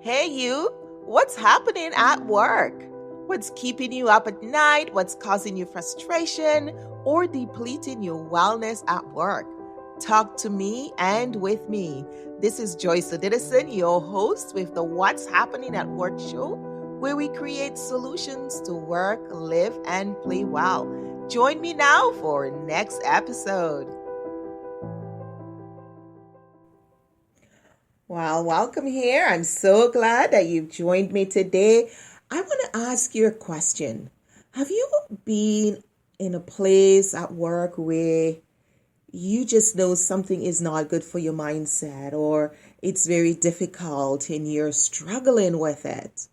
Hey, you, what's happening at work? What's keeping you up at night? What's causing you frustration or depleting your wellness at work? Talk to me and with me. This is Joyce Odidison, your host with the What's Happening at Work show, where we create solutions to work, live, and play well. Join me now for next episode. Well, welcome here. I'm so glad that you've joined me today. I want to ask you a question. Have you been in a place at work where you just know something is not good for your mindset or it's very difficult and you're struggling with it?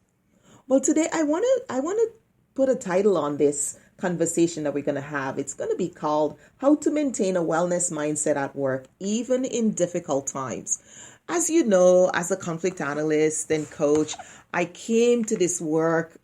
Well, today I want to put a title on this conversation that we're going to have. It's going to be called How to Maintain a Wellness Mindset at Work Even in Difficult Times. As you know, as a conflict analyst and coach, I came to this work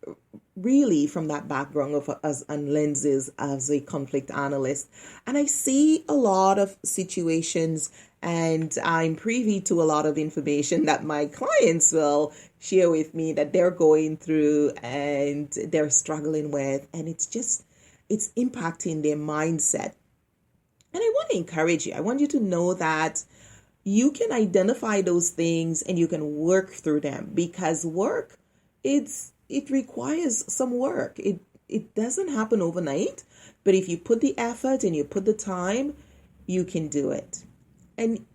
really from that background of as and lenses as a conflict analyst, and I see a lot of situations and I'm privy to a lot of information that my clients will share with me that they're going through and they're struggling with, and it's impacting their mindset. And I want to encourage you. I want you to know that you can identify those things and you can work through them, because work, it requires some work. It doesn't happen overnight, but if you put the effort and you put the time, you can do it. And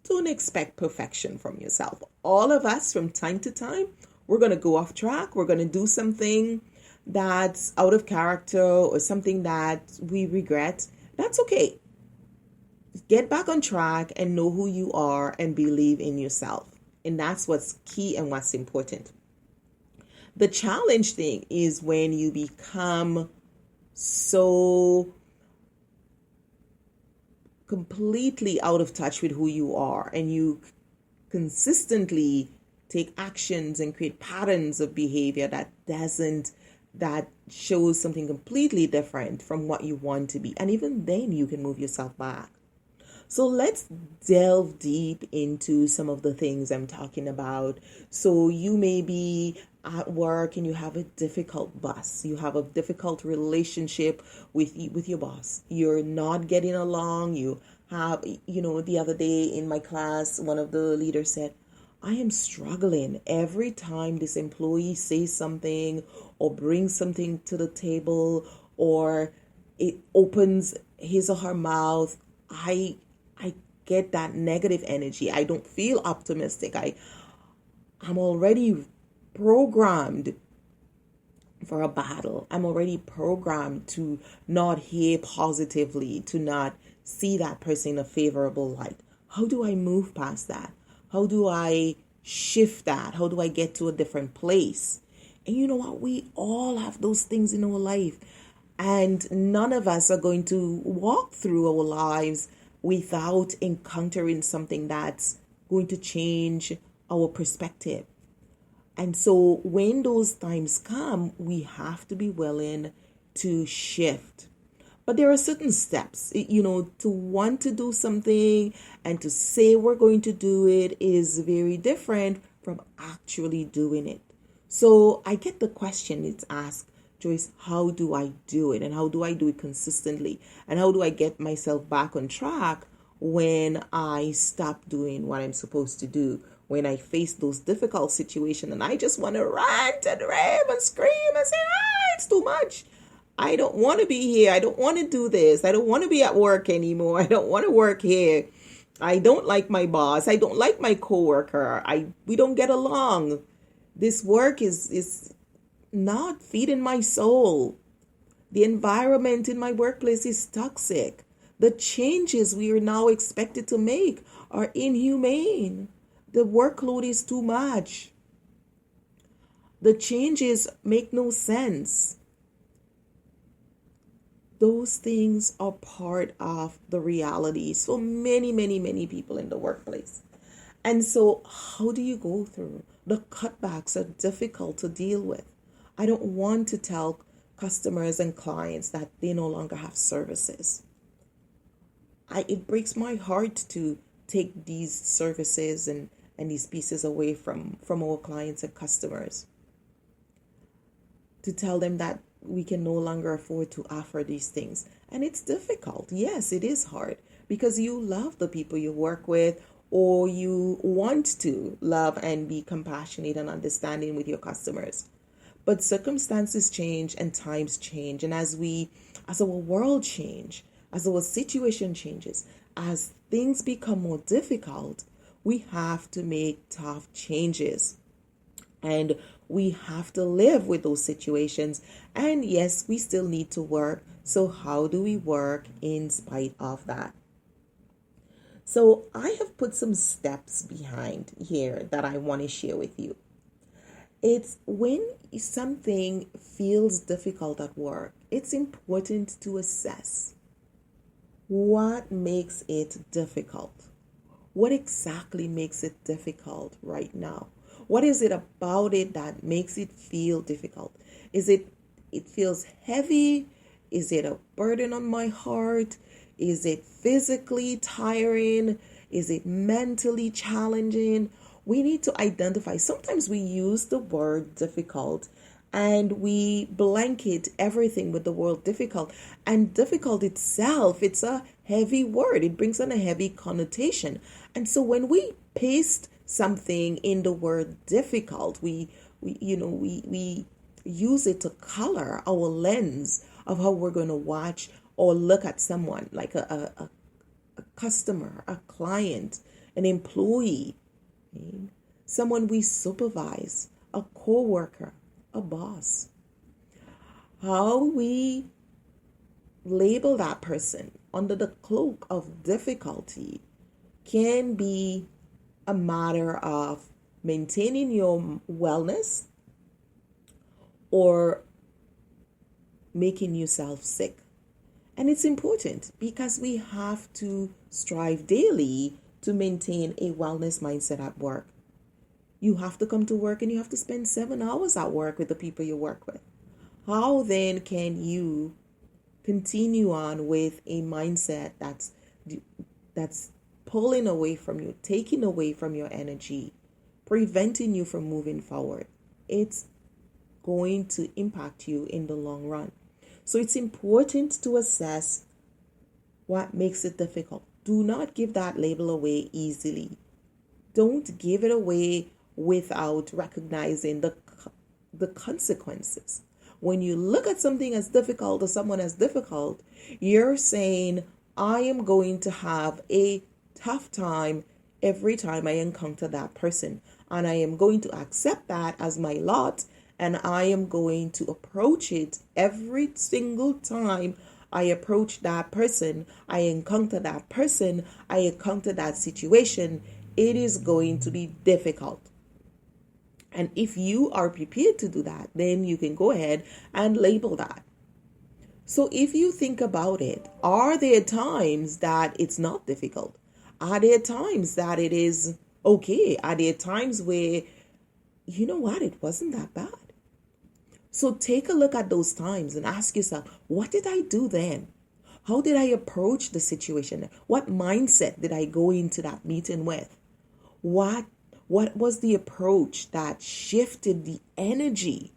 don't expect perfection from yourself. All of us from time to time, we're going to go off track. We're going to do something that's out of character or something that we regret. That's okay. Get back on track and know who you are and believe in yourself. And that's what's key and what's important. The challenge thing is when you become so completely out of touch with who you are and you consistently take actions and create patterns of behavior that shows something completely different from what you want to be. And even then you can move yourself back. So let's delve deep into some of the things I'm talking about. So you may be at work and you have a difficult boss. You have a difficult relationship with your boss. You're not getting along. You have, the other day in my class, one of the leaders said, I am struggling every time this employee says something or brings something to the table or it opens his or her mouth. I get that negative energy. I don't feel optimistic. I'm already programmed for a battle. I'm already programmed to not hear positively, to not see that person in a favorable light. How do I move past that? How do I shift that? How do I get to a different place? And you know what? We all have those things in our life. And none of us are going to walk through our lives without encountering something that's going to change our perspective. And so when those times come, we have to be willing to shift. But there are certain steps, to want to do something and to say we're going to do it is very different from actually doing it. So I get the question, it's asked, Joyce, how do I do it? And how do I do it consistently? And how do I get myself back on track when I stop doing what I'm supposed to do? When I face those difficult situations and I just want to rant and rave and scream and say, it's too much. I don't want to be here. I don't want to do this. I don't want to be at work anymore. I don't want to work here. I don't like my boss. I don't like my coworker. We don't get along. This work is not feeding my soul. The environment in my workplace is toxic. The changes we are now expected to make are inhumane. The workload is too much. The changes make no sense. Those things are part of the reality. So many, many, many people in the workplace. And so how do you go through? The cutbacks are difficult to deal with. I don't want to tell customers and clients that they no longer have services. It breaks my heart to take these services and and these pieces away from our clients and customers, to tell them that we can no longer afford to offer these things. And it's difficult. Yes, it is hard because you love the people you work with, or you want to love and be compassionate and understanding with your customers. But circumstances change and times change. And as our world change, as our situation changes, as things become more difficult, we have to make tough changes. And we have to live with those situations. And yes, we still need to work. So how do we work in spite of that? So I have put some steps behind here that I want to share with you. It's when something feels difficult at work, it's important to assess what makes it difficult. What exactly makes it difficult right now? What is it about it that makes it feel difficult? Is it feels heavy? Is it a burden on my heart? Is it physically tiring? Is it mentally challenging? We need to identify. Sometimes we use the word difficult and we blanket everything with the word difficult. And difficult itself, it's a heavy word. It brings on a heavy connotation. And so when we paste something in the word difficult, we use it to color our lens of how we're going to watch or look at someone, like a customer, a client, an employee, someone we supervise, a co-worker, a boss. How we label that person under the cloak of difficulty can be a matter of maintaining your wellness or making yourself sick. And it's important because we have to strive daily to maintain a wellness mindset at work. You have to come to work and you have to spend 7 hours at work with the people you work with. How then can you continue on with a mindset that's pulling away from you, taking away from your energy, preventing you from moving forward? It's going to impact you in the long run. So it's important to assess what makes it difficult. Do not give that label away easily. Don't give it away without recognizing the consequences. When you look at something as difficult or someone as difficult, you're saying, I am going to have a tough time every time I encounter that person. And I am going to accept that as my lot. And I am going to approach it every single time I approach that person, I encounter that person, I encounter that situation. It is going to be difficult. And if you are prepared to do that, then you can go ahead and label that. So if you think about it, are there times that it's not difficult? Are there times that it is okay? Are there times where, you know what, it wasn't that bad? So take a look at those times and ask yourself, what did I do then? How did I approach the situation? What mindset did I go into that meeting with? What was the approach that shifted the energy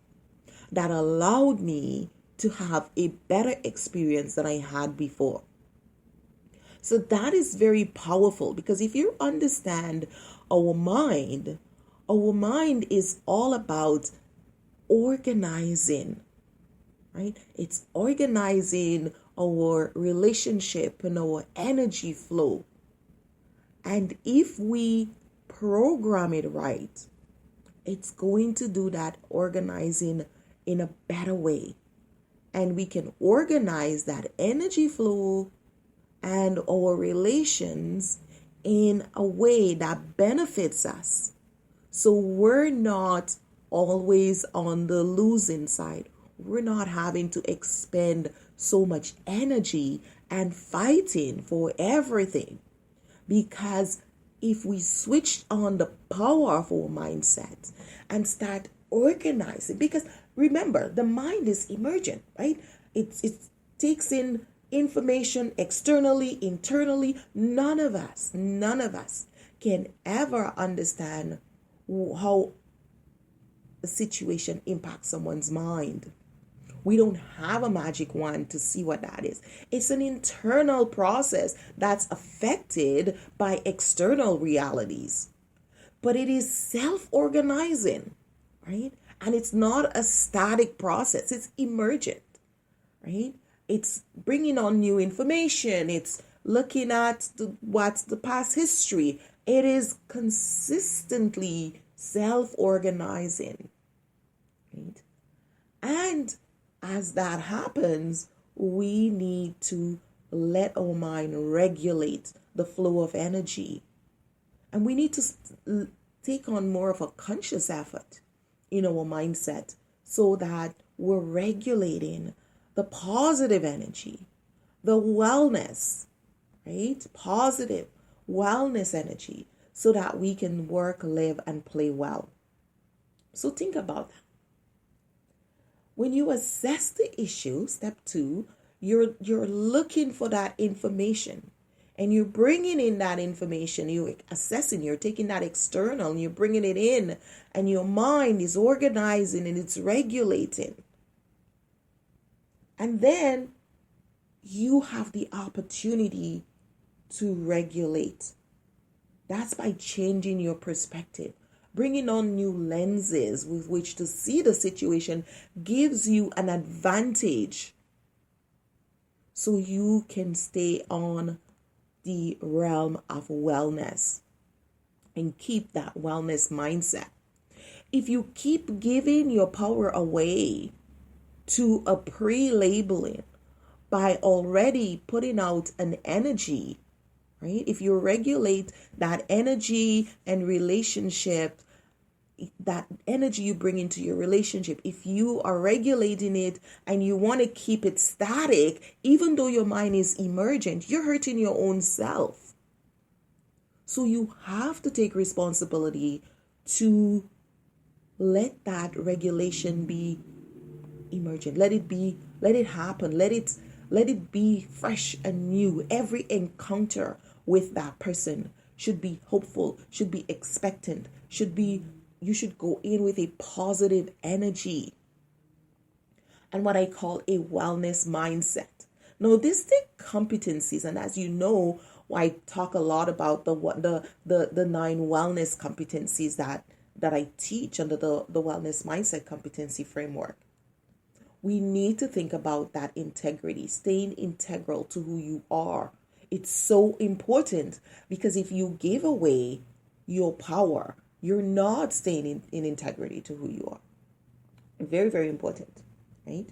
that allowed me to have a better experience than I had before? So that is very powerful, because if you understand our mind is all about organizing, right? It's organizing our relationship and our energy flow. And if we program it right, it's going to do that organizing in a better way. And we can organize that energy flow and our relations in a way that benefits us. So we're not always on the losing side. We're not having to expend so much energy and fighting for everything. Because if we switch on the power of our mindset and start organizing, because remember, the mind is emergent, right? It takes in information externally, internally. None of us can ever understand how a situation impacts someone's mind. We don't have a magic wand to see what that is. It's an internal process that's affected by external realities. But it is self-organizing, right? And it's not a static process. It's emergent, right? It's bringing on new information. It's looking at what's the past history. It is consistently self-organizing, right? And as that happens, we need to let our mind regulate the flow of energy. And we need to take on more of a conscious effort in our mindset so that we're regulating the positive energy, the wellness, right? Positive wellness energy so that we can work, live, and play well. So think about that. When you assess the issue, step 2, you're looking for that information and you're bringing in that information. You're assessing, you're taking that external and you're bringing it in, and your mind is organizing and it's regulating. And then you have the opportunity to regulate. That's by changing your perspective. Bringing on new lenses with which to see the situation gives you an advantage so you can stay on the realm of wellness and keep that wellness mindset. If you keep giving your power away to a pre-labeling by already putting out an energy, right? If you regulate that energy and relationship, that energy you bring into your relationship, if you are regulating it and you want to keep it static, even though your mind is emergent, you're hurting your own self. So you have to take responsibility to let that regulation be emergent. Let it happen. Let it be fresh and new. Every encounter with that person should be hopeful, should be expectant, you should go in with a positive energy and what I call a wellness mindset. Now, these take competencies, and as you know, I talk a lot about the 9 wellness competencies that I teach under the wellness mindset competency framework. We need to think about that integrity, staying integral to who you are. It's so important because if you give away your power, you're not staying in integrity to who you are. Very, very important, right?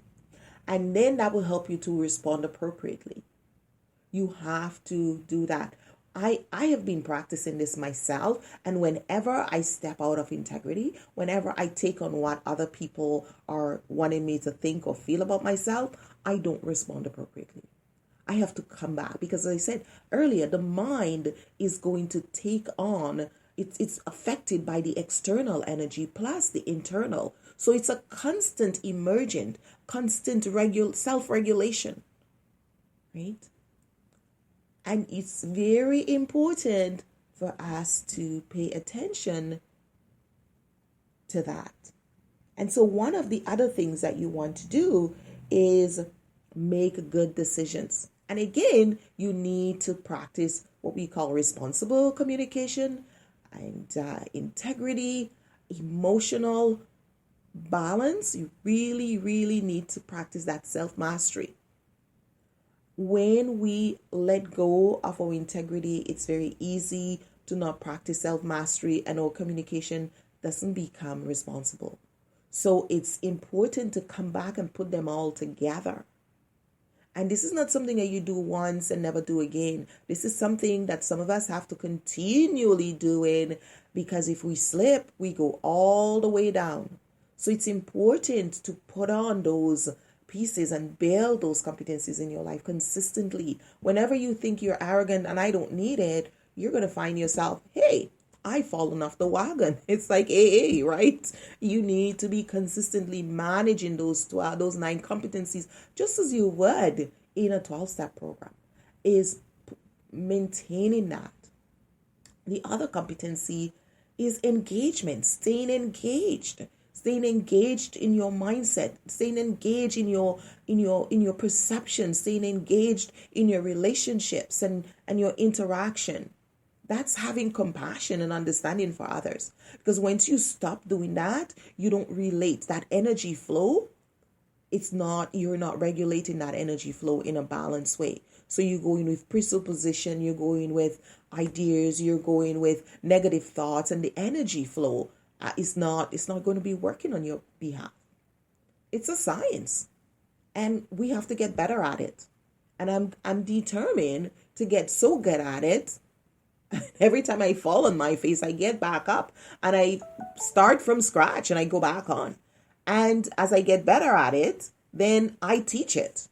And then that will help you to respond appropriately. You have to do that. I have been practicing this myself, and whenever I step out of integrity, whenever I take on what other people are wanting me to think or feel about myself, I don't respond appropriately. I have to come back because, as I said earlier, the mind is going to take on, it's affected by the external energy plus the internal. So it's a constant emergent, constant self-regulation, right? And it's very important for us to pay attention to that. And so one of the other things that you want to do is make good decisions. And again, you need to practice what we call responsible communication and integrity, emotional balance. You really, really need to practice that self-mastery. When we let go of our integrity, it's very easy to not practice self-mastery and our communication doesn't become responsible. So it's important to come back and put them all together. And this is not something that you do once and never do again. This is something that some of us have to continually doing, because if we slip, we go all the way down. So it's important to put on those pieces and build those competencies in your life consistently. Whenever you think you're arrogant and I don't need it, you're going to find yourself, hey, I've fallen off the wagon. It's like AA, right? You need to be consistently managing those 9 competencies, just as you would in a 12-step program, is maintaining that The other competency is engagement, staying engaged in your mindset, staying engaged in your perception, staying engaged in your relationships and your interaction. That's having compassion and understanding for others. Because once you stop doing that, you don't relate. That energy flow, you're not regulating that energy flow in a balanced way. So you're going with presupposition, you're going with ideas, you're going with negative thoughts, and the energy flow is not going to be working on your behalf. It's a science, and we have to get better at it. And I'm determined to get so good at it. Every time I fall on my face, I get back up and I start from scratch and I go back on. And as I get better at it, then I teach it,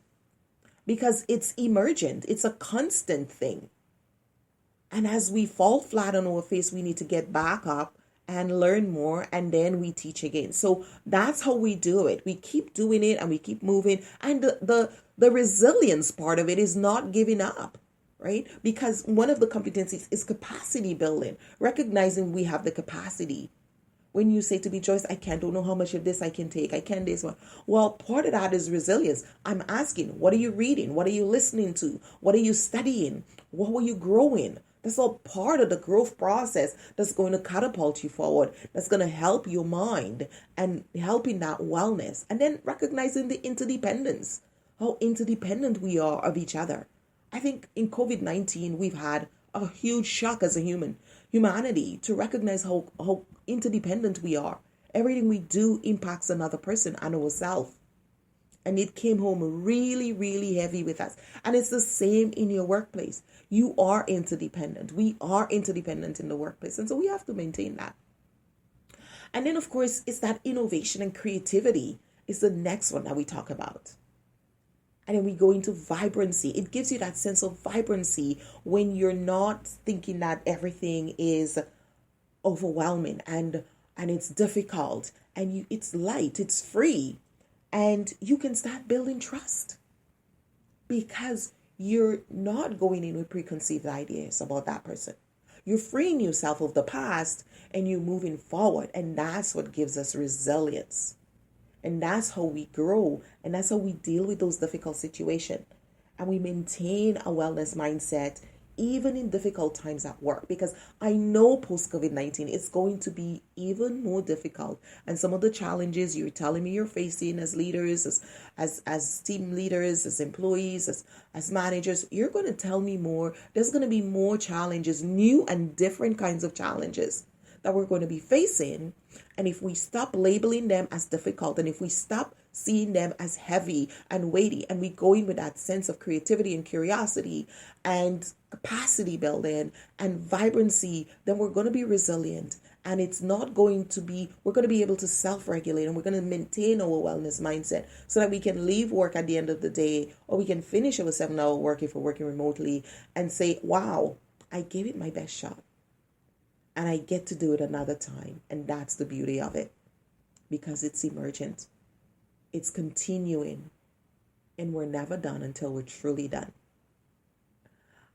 because it's emergent. It's a constant thing. And as we fall flat on our face, we need to get back up and learn more, and then we teach again. So that's how we do it. We keep doing it and we keep moving. And the resilience part of it is not giving up, right? Because one of the competencies is capacity building, recognizing we have the capacity. When you say to me, Joyce, don't know how much of this I can take. I can this one. Well, part of that is resilience. I'm asking, what are you reading? What are you listening to? What are you studying? What were you growing? That's all part of the growth process that's going to catapult you forward. That's going to help your mind and helping that wellness. And then recognizing the interdependence, how interdependent we are of each other. I think in COVID-19, we've had a huge shock as a humanity to recognize how interdependent we are. Everything we do impacts another person and ourselves. And it came home really, really heavy with us. And it's the same in your workplace. You are interdependent. We are interdependent in the workplace. And so we have to maintain that. And then, of course, it's that innovation and creativity is the next one that we talk about. And then we go into vibrancy. It gives you that sense of vibrancy when you're not thinking that everything is overwhelming and it's difficult and it's light, it's free. And you can start building trust because you're not going in with preconceived ideas about that person. You're freeing yourself of the past and you're moving forward. And that's what gives us resilience. And that's how we grow. And that's how we deal with those difficult situations. And we maintain a wellness mindset even in difficult times at work, because I know post-COVID-19 it's going to be even more difficult. And some of the challenges you're telling me you're facing as leaders, as team leaders, as employees, as managers, you're going to tell me more. There's going to be more challenges, new and different kinds of challenges that we're going to be facing. And if we stop labeling them as difficult, and if we stop seeing them as heavy and weighty, and we go in with that sense of creativity and curiosity and capacity building and vibrancy, then we're going to be resilient. And it's not going to be, we're going to be able to self-regulate, and we're going to maintain our wellness mindset so that we can leave work at the end of the day, or we can finish our 7-hour work if we're working remotely and say, wow, I gave it my best shot. And I get to do it another time. And that's the beauty of it, because it's emergent. It's continuing. And we're never done until we're truly done.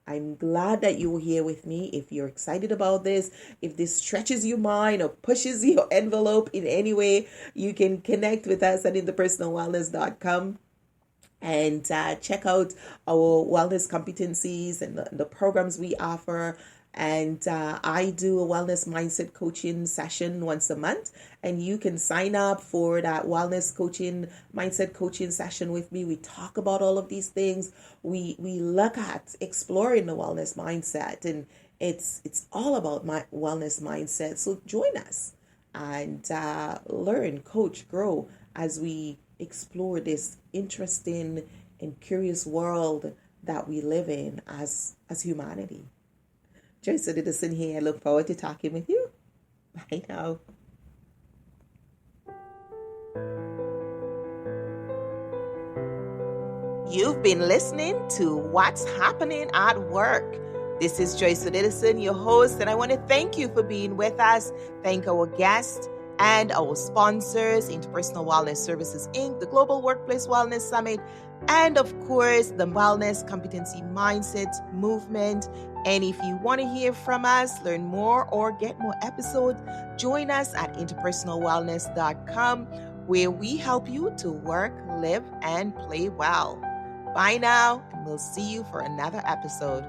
I'm glad that you're here with me. If you're excited about this, if this stretches your mind or pushes your envelope in any way, you can connect with us at inthepersonalwellness.com. and check out our wellness competencies and the programs we offer. And I do a wellness mindset coaching session once a month, and you can sign up for that wellness coaching mindset coaching session with me. We talk about all of these things. We look at exploring the wellness mindset, and it's all about my wellness mindset. So join us and learn, coach, grow as we explore this interesting and curious world that we live in as humanity. Joyce Edison here. I look forward to talking with you. Bye now. You've been listening to What's Happening at Work. This is Joyce Edison, your host, and I want to thank you for being with us. Thank our guests and our sponsors, Interpersonal Wellness Services, Inc., the Global Workplace Wellness Summit, and of course, the Wellness Competency Mindset Movement, And if you want to hear from us, learn more, or get more episodes, join us at interpersonalwellness.com, where we help you to work, live, and play well. Bye now, and we'll see you for another episode.